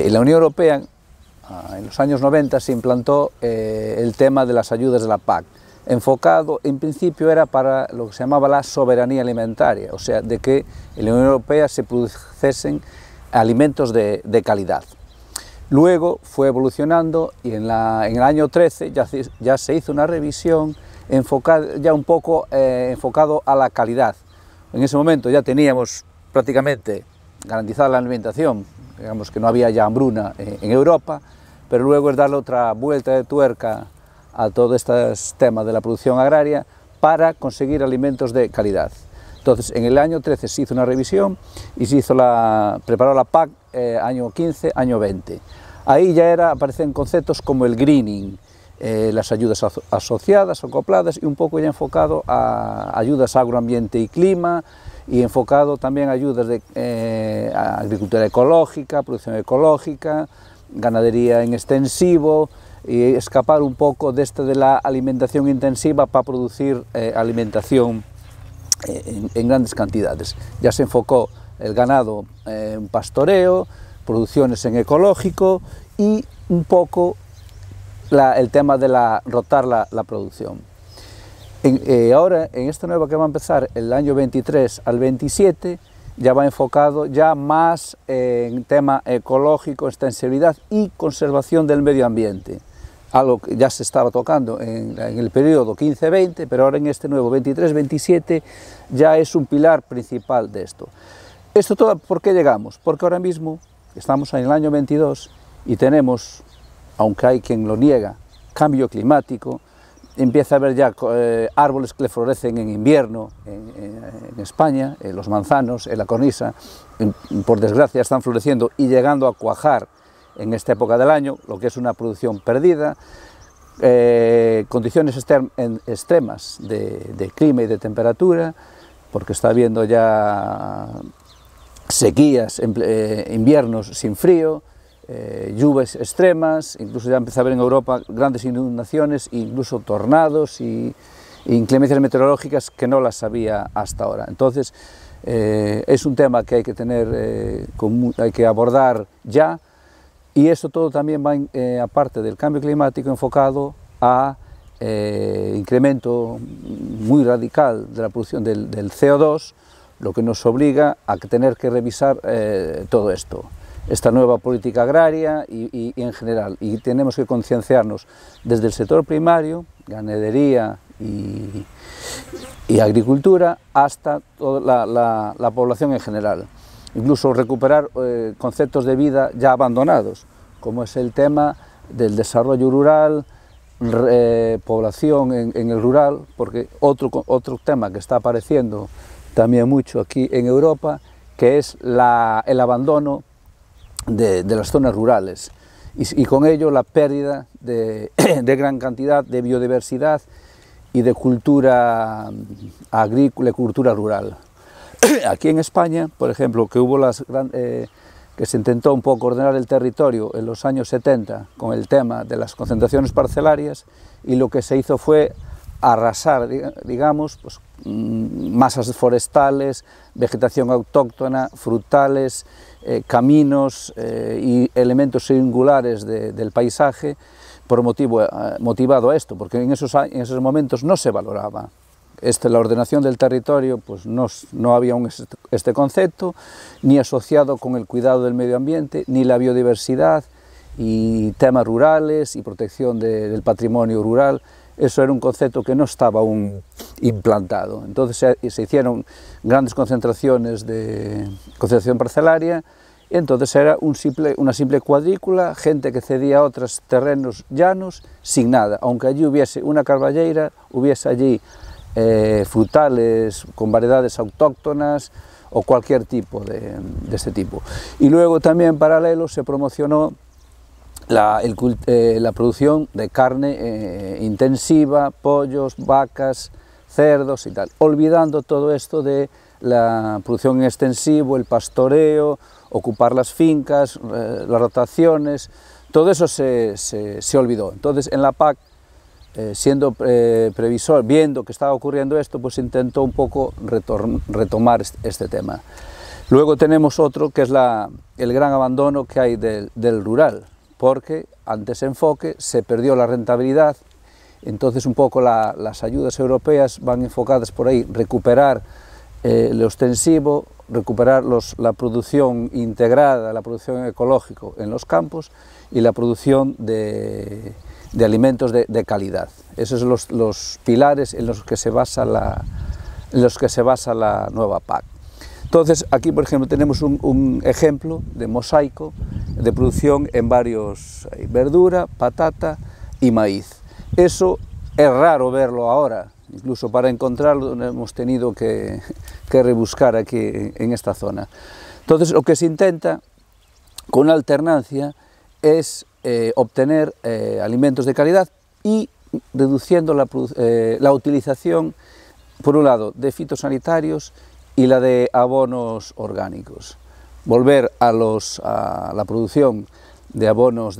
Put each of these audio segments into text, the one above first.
En la Unión Europea, en los años 90, se implantó el tema de las ayudas de la PAC, enfocado, en principio era para lo que se llamaba la soberanía alimentaria, o sea, de que en la Unión Europea se produjesen alimentos de calidad. Luego fue evolucionando y en el año 13 ya se hizo una revisión ya un poco enfocado a la calidad. En ese momento ya teníamos prácticamente garantizada la alimentación, digamos que no había ya hambruna en Europa, pero luego es darle otra vuelta de tuerca a todo este tema de la producción agraria para conseguir alimentos de calidad. Entonces, en el año 13 se hizo una revisión y preparó la PAC año 15, año 20. Ahí ya aparecen conceptos como el greening, las ayudas asociadas, acopladas, y un poco ya enfocado a ayudas a agroambiente y clima, y enfocado también a ayudas de agricultura ecológica, producción ecológica, ganadería en extensivo, y escapar un poco de la alimentación intensiva para producir alimentación en grandes cantidades. Ya se enfocó el ganado en pastoreo, producciones en ecológico y un poco el tema de rotar la producción. Ahora, en esta nueva que va a empezar el año 23 al 27, ya va enfocado ya más en tema ecológico, extensibilidad y conservación del medio ambiente, algo que ya se estaba tocando en el periodo 15-20, pero ahora en este nuevo 23-27 ya es un pilar principal de esto. ¿Esto todo por qué llegamos? Porque ahora mismo estamos en el año 22 y tenemos, aunque hay quien lo niega, cambio climático, empieza a haber ya árboles que le florecen en invierno en España, los manzanos, en la cornisa, por desgracia están floreciendo y llegando a cuajar en esta época del año, lo que es una producción perdida, condiciones extremas de clima y de temperatura, porque está habiendo ya sequías, inviernos sin frío, lluvias extremas, incluso ya empieza a haber en Europa grandes inundaciones, incluso tornados y inclemencias meteorológicas que no las había hasta ahora. Entonces, es un tema que hay que hay que abordar ya, y eso todo también va, aparte del cambio climático, enfocado a incremento muy radical de la producción del CO2, lo que nos obliga a tener que revisar todo esto, esta nueva política agraria y en general, y tenemos que concienciarnos desde el sector primario, ganadería y agricultura, hasta toda la población en general. Incluso recuperar conceptos de vida ya abandonados, como es el tema del desarrollo rural, población en el rural, porque otro tema que está apareciendo también mucho aquí en Europa, que es el abandono de las zonas rurales y con ello la pérdida de gran cantidad de biodiversidad y de cultura agrícola y cultura rural. Aquí en España, por ejemplo, que se intentó un poco ordenar el territorio en los años 70 con el tema de las concentraciones parcelarias, y lo que se hizo fue arrasar, digamos, pues, masas forestales, vegetación autóctona, frutales, caminos y elementos singulares del paisaje, motivado a esto, porque en esos momentos no se valoraba. La ordenación del territorio, pues no había este concepto, ni asociado con el cuidado del medio ambiente, ni la biodiversidad y temas rurales y protección del patrimonio rural. Eso era un concepto que no estaba aún implantado. Entonces se hicieron grandes concentraciones de concentración parcelaria, y entonces era una simple cuadrícula, gente que cedía a otros terrenos llanos sin nada, aunque allí hubiese una carballeira, hubiese allí frutales con variedades autóctonas o cualquier tipo de este tipo. Y luego también en paralelo se promocionó la producción de carne intensiva, pollos, vacas, cerdos y tal, olvidando todo esto de la producción en extensivo, el pastoreo, ocupar las fincas, las rotaciones, todo eso se olvidó. Entonces en la PAC, siendo previsor, viendo que estaba ocurriendo esto, pues intentó un poco retomar este tema. Luego tenemos otro que es el gran abandono que hay del rural, porque ante ese enfoque se perdió la rentabilidad. Entonces un poco las ayudas europeas van enfocadas por ahí, recuperar lo extensivo, recuperar la producción integrada, la producción ecológica en los campos y la producción de alimentos de calidad. Esos son los pilares en los que se basa la nueva PAC. Entonces aquí, por ejemplo, tenemos un ejemplo de mosaico de producción en varios, verdura, patata y maíz. Eso es raro verlo ahora, incluso para encontrarlo hemos tenido que rebuscar aquí en esta zona. Entonces lo que se intenta con la alternancia es obtener alimentos de calidad y reduciendo la utilización, por un lado, de fitosanitarios y la de abonos orgánicos. Volver a la producción de abonos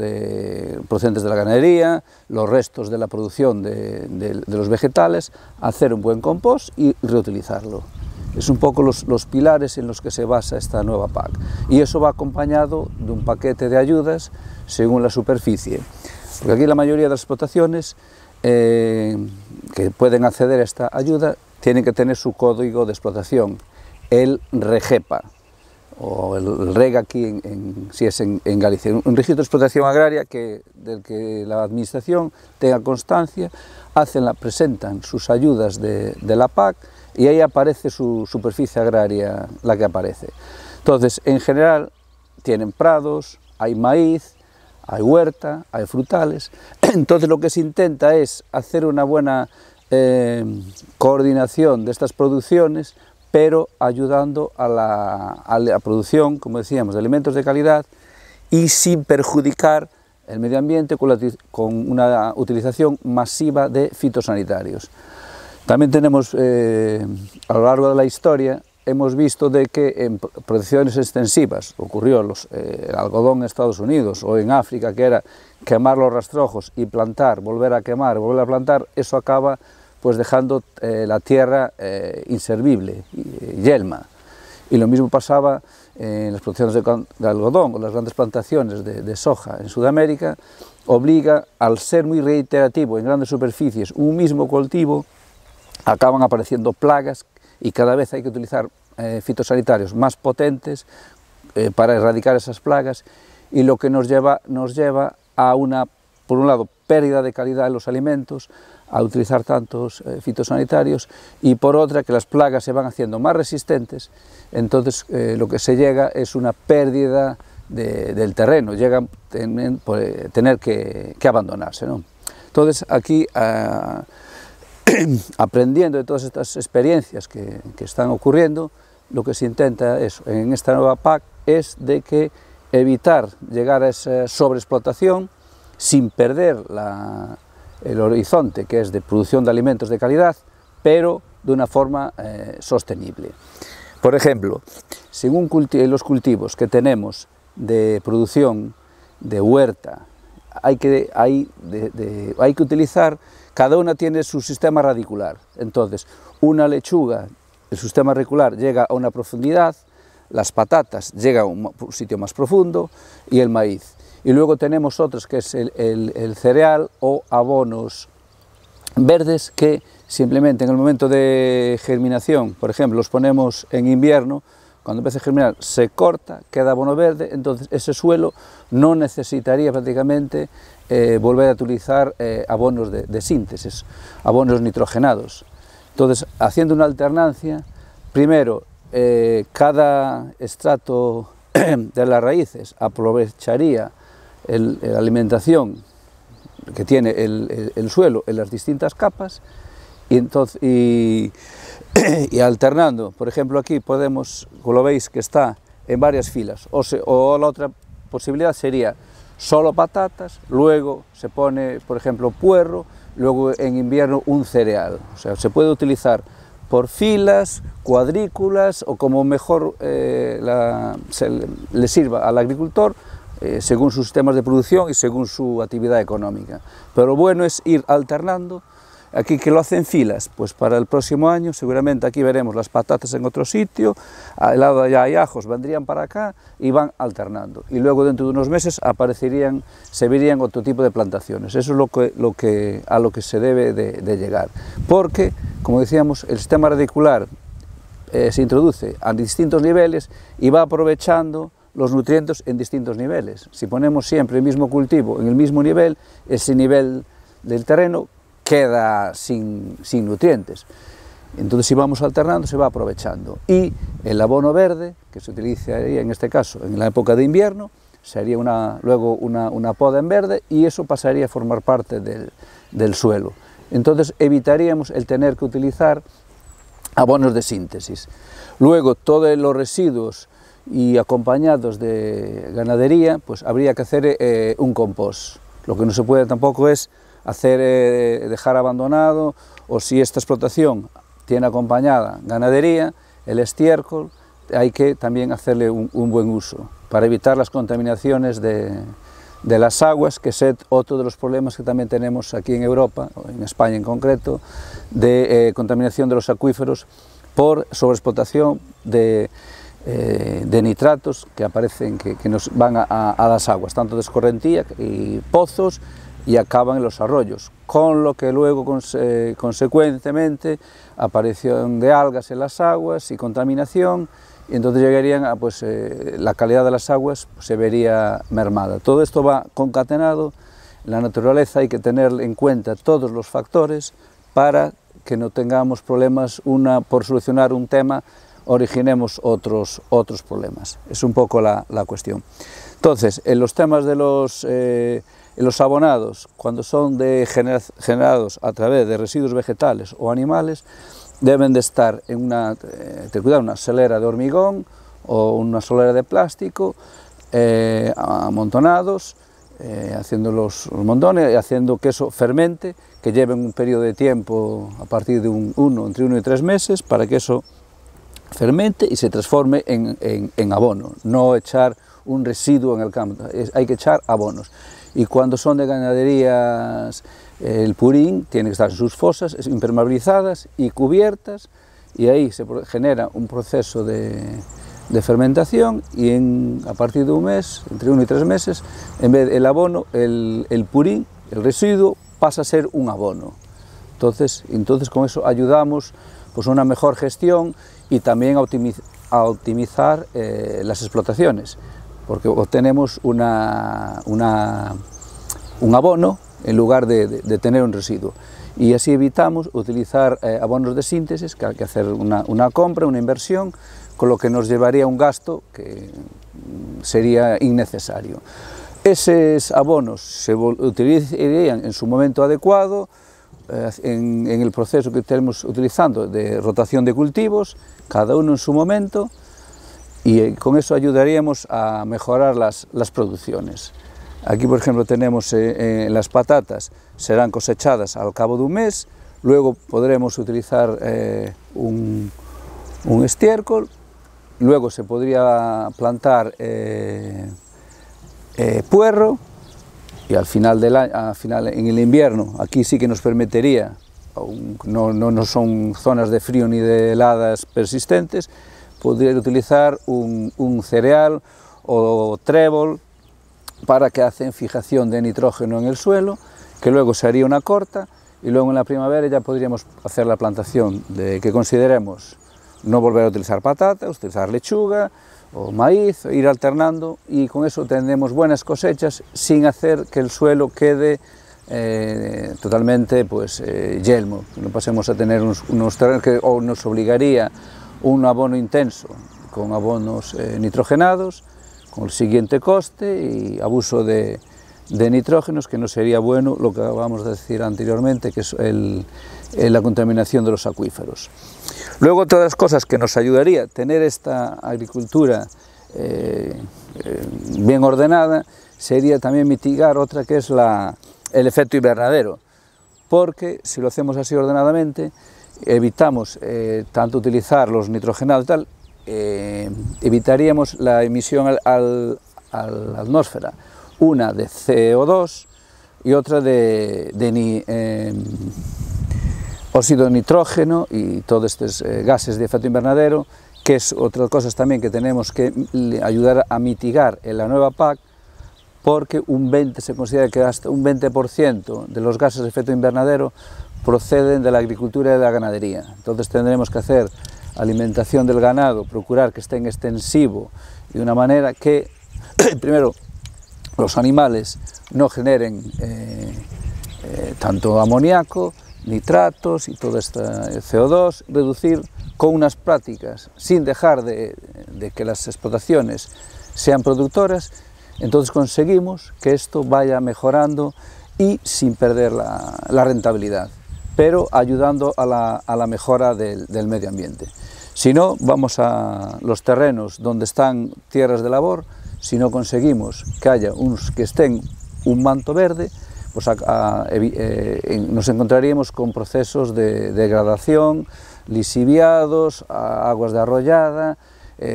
procedentes de la ganadería, los restos de la producción de los vegetales, hacer un buen compost y reutilizarlo. Es un poco los pilares en los que se basa esta nueva PAC. Y eso va acompañado de un paquete de ayudas según la superficie. Porque aquí la mayoría de las explotaciones que pueden acceder a esta ayuda tienen que tener su código de explotación, el REGEPA, o el REG aquí si es en Galicia, un registro de explotación agraria del que la administración tenga constancia, presentan sus ayudas de la PAC y ahí aparece su superficie agraria, la que aparece. Entonces, en general, tienen prados, hay maíz, hay huerta, hay frutales. Entonces lo que se intenta es hacer una buena coordinación de estas producciones, pero ayudando a la producción, como decíamos, de alimentos de calidad y sin perjudicar el medio ambiente con una utilización masiva de fitosanitarios. También tenemos, a lo largo de la historia, hemos visto de que en producciones extensivas, ocurrió el algodón en Estados Unidos o en África, que era quemar los rastrojos y plantar, volver a quemar, volver a plantar, eso acaba pues dejando la tierra inservible, yelma. Y lo mismo pasaba en las producciones de algodón o las grandes plantaciones de soja en Sudamérica, obliga, al ser muy reiterativo en grandes superficies, un mismo cultivo, acaban apareciendo plagas y cada vez hay que utilizar fitosanitarios más potentes para erradicar esas plagas, y lo que nos lleva a una, por un lado, pérdida de calidad en los alimentos, a utilizar tantos fitosanitarios, y por otra, que las plagas se van haciendo más resistentes. Entonces lo que se llega es una pérdida del terreno, llega a tener que abandonarse, ¿no? Entonces aquí, aprendiendo de todas estas experiencias que están ocurriendo, lo que se intenta en esta nueva PAC es de que evitar llegar a esa sobreexplotación sin perder el horizonte, que es de producción de alimentos de calidad, pero de una forma sostenible. Por ejemplo, según los cultivos que tenemos de producción de huerta, hay que utilizar, cada una tiene su sistema radicular. Entonces, una lechuga, el sistema radicular llega a una profundidad, las patatas llegan a un sitio más profundo y el maíz. Y luego tenemos otros que es el cereal o abonos verdes, que simplemente en el momento de germinación, por ejemplo, los ponemos en invierno, cuando empieza a germinar se corta, queda abono verde, entonces ese suelo no necesitaría prácticamente volver a utilizar abonos de síntesis, abonos nitrogenados. Entonces, haciendo una alternancia, primero, cada estrato de las raíces aprovecharía la alimentación que tiene el suelo en las distintas capas, y alternando. Por ejemplo, aquí podemos, como lo veis, que está en varias filas, o la otra posibilidad sería solo patatas, luego se pone, por ejemplo, puerro, luego en invierno un cereal. O sea, se puede utilizar por filas, cuadrículas, o como mejor le sirva al agricultor, según sus sistemas de producción y según su actividad económica. Pero bueno es ir alternando Aquí que lo hacen filas, pues para el próximo año seguramente aquí veremos las patatas en otro sitio, al lado de allá hay ajos, vendrían para acá y van alternando. Y luego dentro de unos meses aparecerían, se verían otro tipo de plantaciones. Eso es a lo que se debe de llegar. Porque, como decíamos, el sistema radicular se introduce a distintos niveles y va aprovechando los nutrientes en distintos niveles. Si ponemos siempre el mismo cultivo en el mismo nivel, ese nivel del terreno queda sin nutrientes. Entonces, si vamos alternando, se va aprovechando. Y el abono verde, que se utilizaría en este caso en la época de invierno, sería luego una poda en verde y eso pasaría a formar parte del suelo. Entonces, evitaríamos el tener que utilizar abonos de síntesis. Luego, todos los residuos y acompañados de ganadería, pues habría que hacer un compost. Lo que no se puede tampoco es dejar abandonado, o si esta explotación tiene acompañada ganadería, el estiércol, hay que también hacerle un buen uso, para evitar las contaminaciones de las aguas, que es otro de los problemas que también tenemos aquí en Europa, o en España en concreto, de contaminación de los acuíferos por sobreexplotación de nitratos que aparecen, que nos van a las aguas, tanto de escorrentía y pozos, y acaban en los arroyos, con lo que luego consecuentemente aparición de algas en las aguas y contaminación, y entonces llegarían a, la calidad de las aguas se vería mermada. Todo esto va concatenado. En la naturaleza hay que tener en cuenta todos los factores para que no tengamos problemas, por solucionar un tema originemos otros problemas. Es un poco la cuestión. Entonces, en los temas de los abonados, cuando son generados a través de residuos vegetales o animales, deben de estar en una solera de hormigón o una solera de plástico, amontonados, haciendo los montones y haciendo que eso fermente, que lleven un periodo de tiempo a partir de entre 1 y 3 meses, para que eso fermente y se transforme en abono, no echar un residuo en el campo, hay que echar abonos. Y cuando son de ganaderías, el purín tiene que estar en sus fosas impermeabilizadas y cubiertas, y ahí se genera un proceso de fermentación, y a partir de un mes, entre 1 y 3 meses, en vez del abono, el purín, el residuo, pasa a ser un abono. Entonces con eso ayudamos pues, a una mejor gestión y también a optimizar las explotaciones, porque obtenemos un abono en lugar de tener un residuo, y así evitamos utilizar abonos de síntesis, que hay que hacer una compra, una inversión, con lo que nos llevaría un gasto que sería innecesario. Esos abonos se utilizarían en su momento adecuado, en el proceso que estemos utilizando de rotación de cultivos, cada uno en su momento, y con eso ayudaríamos a mejorar las producciones. Aquí, por ejemplo, tenemos las patatas, serán cosechadas al cabo de un mes, luego podremos utilizar un estiércol, luego se podría plantar puerro, y al final en el invierno, aquí sí que nos permitiría, no son zonas de frío ni de heladas persistentes, podría utilizar un cereal o trébol, para que hacen fijación de nitrógeno en el suelo, que luego se haría una corta, y luego en la primavera ya podríamos hacer la plantación que consideremos, no volver a utilizar patatas, utilizar lechuga o maíz, ir alternando, y con eso tendremos buenas cosechas sin hacer que el suelo quede totalmente yelmo, no pasemos a tener unos terrenos que nos obligaría un abono intenso con abonos nitrogenados, con el siguiente coste y abuso de nitrógenos, que no sería bueno, lo que acabamos de decir anteriormente, que es la contaminación de los acuíferos. Luego, todas las cosas que nos ayudaría a tener esta agricultura bien ordenada, sería también mitigar otra, que es el efecto invernadero, porque si lo hacemos así ordenadamente, evitamos tanto utilizar los nitrogenados y tal, evitaríamos la emisión a la atmósfera, una de CO2 y otra de óxido de nitrógeno y todos estos gases de efecto invernadero, que es otra cosa también que tenemos que ayudar a mitigar en la nueva PAC, porque se considera que hasta un 20% de los gases de efecto invernadero proceden de la agricultura y de la ganadería. Entonces tendremos que hacer alimentación del ganado, procurar que esté en extensivo de una manera que, primero, los animales no generen tanto amoníaco, nitratos y todo este CO2, reducir con unas prácticas sin dejar de que las explotaciones sean productoras. Entonces conseguimos que esto vaya mejorando y sin perder la rentabilidad, pero ayudando a la mejora del medio ambiente. Si no, vamos a los terrenos donde están tierras de labor, si no conseguimos que haya que estén un manto verde, pues nos encontraríamos con procesos de degradación, lisiviados, aguas de arrollada,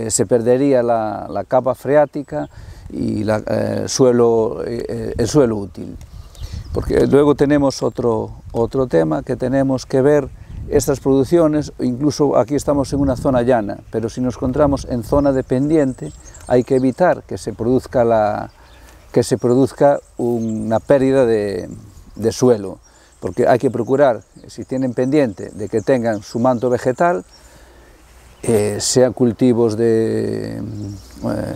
se perdería la capa freática y el suelo útil. Porque luego tenemos otro tema que tenemos que ver estas producciones, incluso aquí estamos en una zona llana, pero si nos encontramos en zona de pendiente, hay que evitar que se produzca una pérdida de suelo, porque hay que procurar, si tienen pendiente, de que tengan su manto vegetal, sea cultivos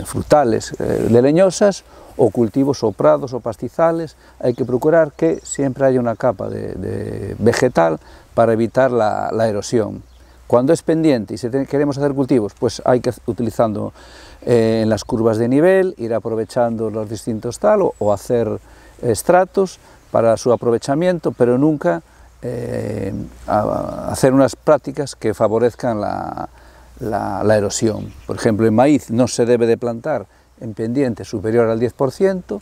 frutales, de leñosas, o cultivos o prados o pastizales. Hay que procurar que siempre haya una capa de vegetal para evitar la erosión. Cuando es pendiente y queremos hacer cultivos, pues hay que utilizando en las curvas de nivel, ir aprovechando los distintos o hacer estratos para su aprovechamiento, pero nunca hacer unas prácticas que favorezcan la erosión. Por ejemplo, en maíz no se debe de plantar en pendiente superior al 10%,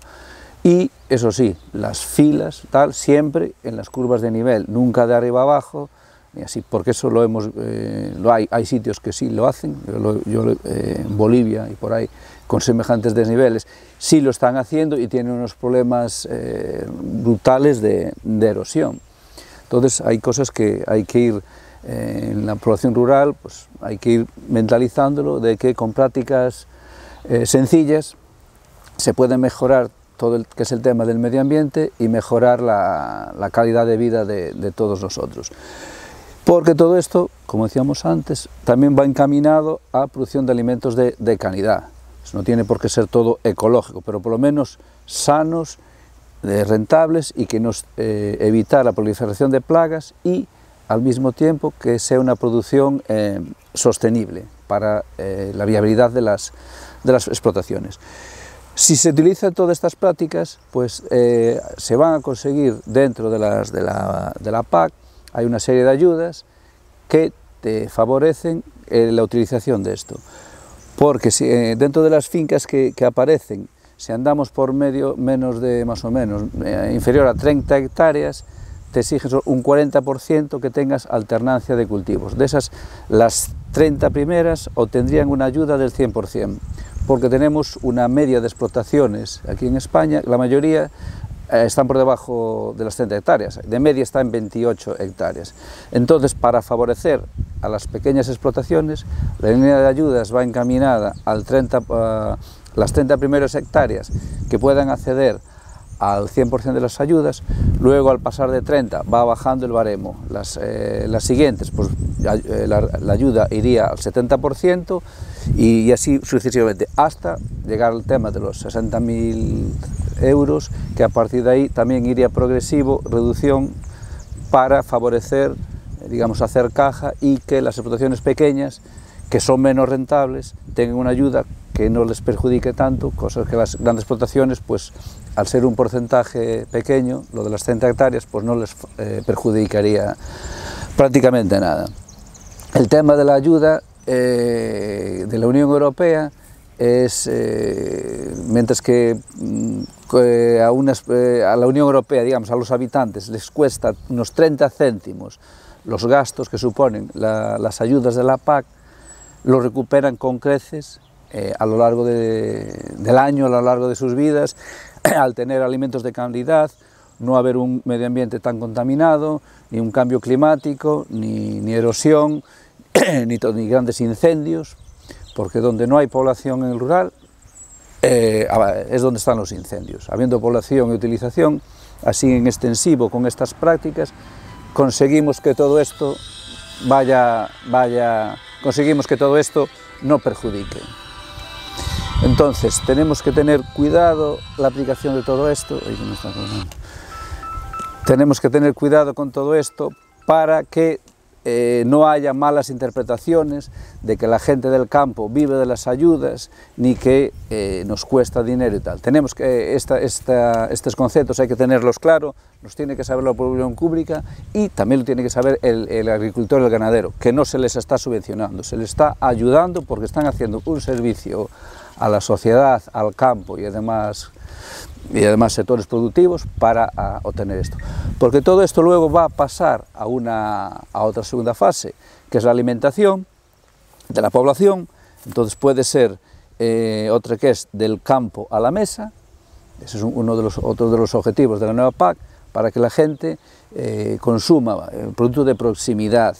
y eso sí, las filas, siempre en las curvas de nivel, nunca de arriba abajo, y así, porque eso hay sitios que sí lo hacen, en Bolivia y por ahí, con semejantes desniveles, sí lo están haciendo y tienen unos problemas brutales de erosión. Entonces hay cosas que hay que ir, en la población rural, pues hay que ir mentalizándolo de que con prácticas sencillas se puede mejorar todo que es el tema del medio ambiente y mejorar la calidad de vida de todos nosotros. Porque todo esto, como decíamos antes, también va encaminado a producción de alimentos de calidad. Eso no tiene por qué ser todo ecológico, pero por lo menos sanos, rentables, y que nos evitar la proliferación de plagas, y al mismo tiempo que sea una producción sostenible para la viabilidad de las explotaciones. Si se utilizan todas estas prácticas, pues se van a conseguir dentro de la PAC. Hay una serie de ayudas que te favorecen la utilización de esto, porque si, dentro de las fincas que aparecen, si andamos por menos de más o menos inferior a 30 hectáreas, te exigen un 40% que tengas alternancia de cultivos. De esas, las 30 primeras obtendrían una ayuda del 100%, porque tenemos una media de explotaciones aquí en España, la mayoría están por debajo de las 30 hectáreas, de media está en 28 hectáreas. Entonces, para favorecer a las pequeñas explotaciones, la línea de ayudas va encaminada las 30 primeras hectáreas que puedan acceder al 100% de las ayudas. Luego, al pasar de 30, va bajando el baremo. Las siguientes, pues la ayuda iría al 70%, y así sucesivamente, hasta llegar al tema de los 60.000 euros, que a partir de ahí también iría progresivo, reducción, para favorecer, digamos, hacer caja, y que las explotaciones pequeñas, que son menos rentables, tengan una ayuda que no les perjudique tanto, cosas que las grandes explotaciones, pues al ser un porcentaje pequeño, lo de las 30 hectáreas, pues no les perjudicaría prácticamente nada. El tema de la ayuda de la Unión Europea es, mientras que a la Unión Europea, digamos, a los habitantes les cuesta unos 30 céntimos los gastos que suponen las ayudas de la PAC, lo recuperan con creces a lo largo del año, a lo largo de sus vidas, al tener alimentos de calidad, no haber un medio ambiente tan contaminado, ni un cambio climático, ni erosión, ni grandes incendios, porque donde no hay población en el rural es donde están los incendios. Habiendo población y utilización, así en extensivo, con estas prácticas, conseguimos que todo esto conseguimos que todo esto no perjudique. Entonces, tenemos que tener cuidado la aplicación de todo esto. Tenemos que tener cuidado con todo esto para que no haya malas interpretaciones de que la gente del campo vive de las ayudas, ni que nos cuesta dinero y tal. Tenemos que, estos conceptos hay que tenerlos claros, los tiene que saber la opinión pública y también lo tiene que saber el agricultor y el ganadero, que no se les está subvencionando, se les está ayudando porque están haciendo un servicio a la sociedad, al campo y además sectores productivos para obtener esto. Porque todo esto luego va a pasar a otra segunda fase, que es la alimentación de la población. Entonces puede ser otra que es del campo a la mesa. Ese es otro de los objetivos de la nueva PAC, para que la gente consuma productos de proximidad,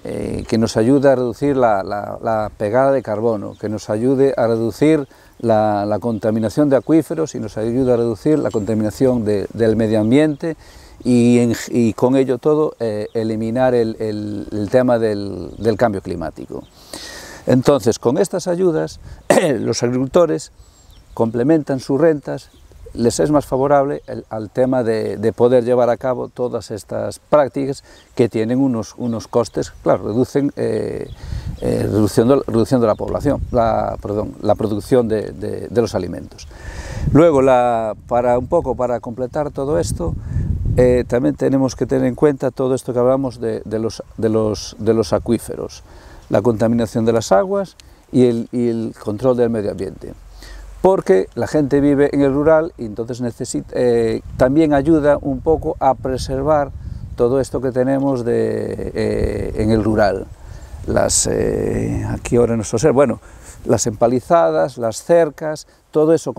que nos ayude a reducir la pegada de carbono, que nos ayude a reducir la contaminación de acuíferos y nos ayude a reducir la contaminación del medio ambiente y con ello todo eliminar el tema del cambio climático. Entonces, con estas ayudas, los agricultores complementan sus rentas, les es más favorable al tema de poder llevar a cabo todas estas prácticas que tienen unos costes, claro, reducción de la población, la producción de los alimentos. Luego, para completar todo esto, también tenemos que tener en cuenta todo esto que hablamos de los acuíferos, la contaminación de las aguas y el control del medio ambiente. Porque la gente vive en el rural y entonces también ayuda un poco a preservar todo esto que tenemos en el rural. Aquí ahora nuestro ser, bueno, las empalizadas, las cercas, todo eso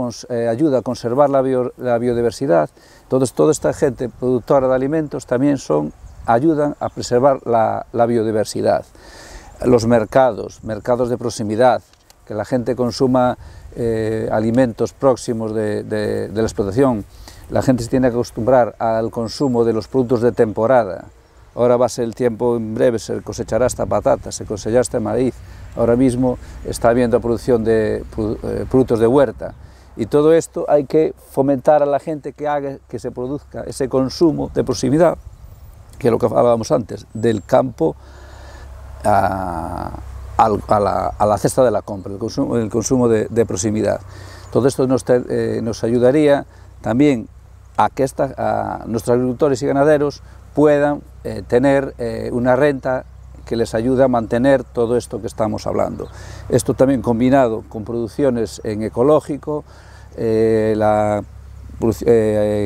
ayuda a conservar la biodiversidad. Entonces toda esta gente productora de alimentos también ayudan a preservar la biodiversidad. Los mercados de proximidad, que la gente consuma alimentos próximos de la explotación. La gente se tiene que acostumbrar al consumo de los productos de temporada. Ahora va a ser el tiempo, en breve se cosechará esta patata, se cosechará este maíz. Ahora mismo está habiendo producción de productos de huerta. Y todo esto hay que fomentar a la gente que haga que se produzca ese consumo de proximidad, que es lo que hablábamos antes, del campo a la cesta de la compra, el consumo de proximidad. Todo esto nos ayudaría también a que nuestros agricultores y ganaderos puedan tener una renta que les ayude a mantener todo esto que estamos hablando. Esto también combinado con producciones en ecológico,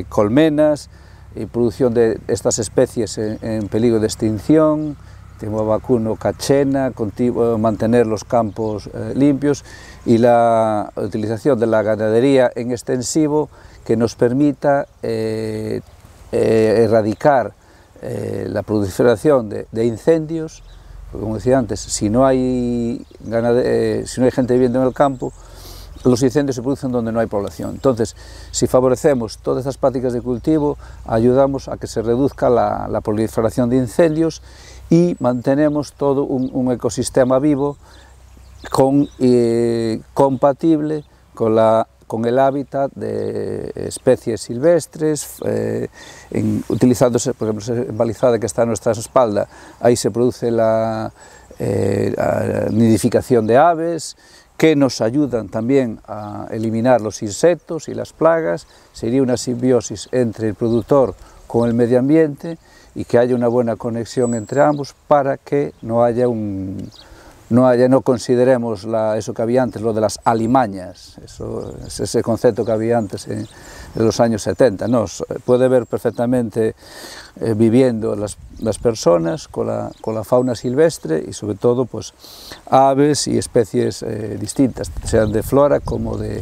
colmenas y producción de estas especies en peligro de extinción, como vacuno, cachena, mantener los campos limpios y la utilización de la ganadería en extensivo que nos permita erradicar la proliferación de incendios, porque como decía antes, si no hay gente viviendo en el campo, los incendios se producen donde no hay población. Entonces, si favorecemos todas estas prácticas de cultivo, ayudamos a que se reduzca la proliferación de incendios y mantenemos todo un ecosistema vivo compatible con el hábitat de especies silvestres, utilizándose, por ejemplo, esa empalizada que está a nuestra espalda, ahí se produce la nidificación de aves, que nos ayudan también a eliminar los insectos y las plagas. Sería una simbiosis entre el productor con el medio ambiente y que haya una buena conexión entre ambos para que no consideremos eso que había antes, lo de las alimañas, ese concepto que había antes en los años 70. No, puede ver perfectamente viviendo las personas con la fauna silvestre y sobre todo pues aves y especies distintas, sean de flora como de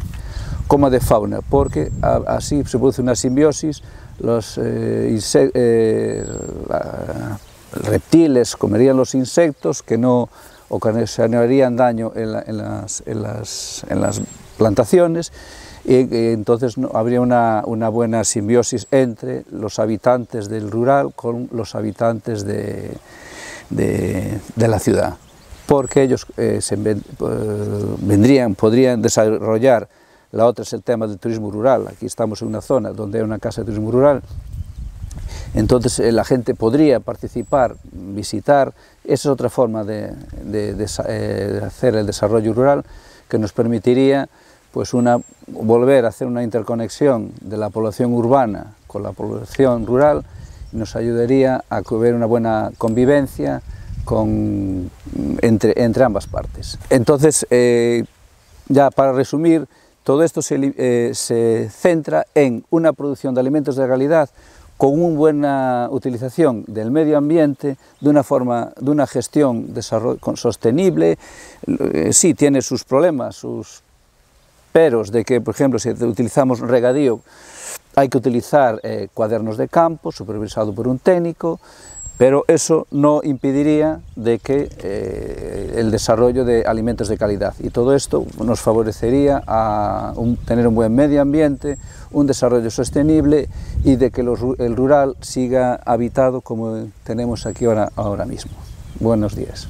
fauna, porque así se produce una simbiosis reptiles comerían los insectos que no ocasionarían daño en las plantaciones, y entonces habría una buena simbiosis entre los habitantes del rural con los habitantes de la ciudad, porque ellos podrían desarrollar. La otra es el tema del turismo rural. Aquí estamos en una zona donde hay una casa de turismo rural, entonces la gente podría participar, visitar. Esa es otra forma de hacer el desarrollo rural, que nos permitiría pues volver a hacer una interconexión de la población urbana con la población rural, y nos ayudaría a haber una buena convivencia entre ambas partes. Entonces, ya para resumir, todo esto se centra en una producción de alimentos de calidad con una buena utilización del medio ambiente, de una gestión sostenible. Sí, tiene sus problemas, sus peros, de que, por ejemplo, si utilizamos regadío, hay que utilizar cuadernos de campo, supervisado por un técnico, pero eso no impediría de que el desarrollo de alimentos de calidad, y todo esto nos favorecería a tener un buen medio ambiente, un desarrollo sostenible, y de que el rural siga habitado como tenemos aquí ahora mismo. Buenos días.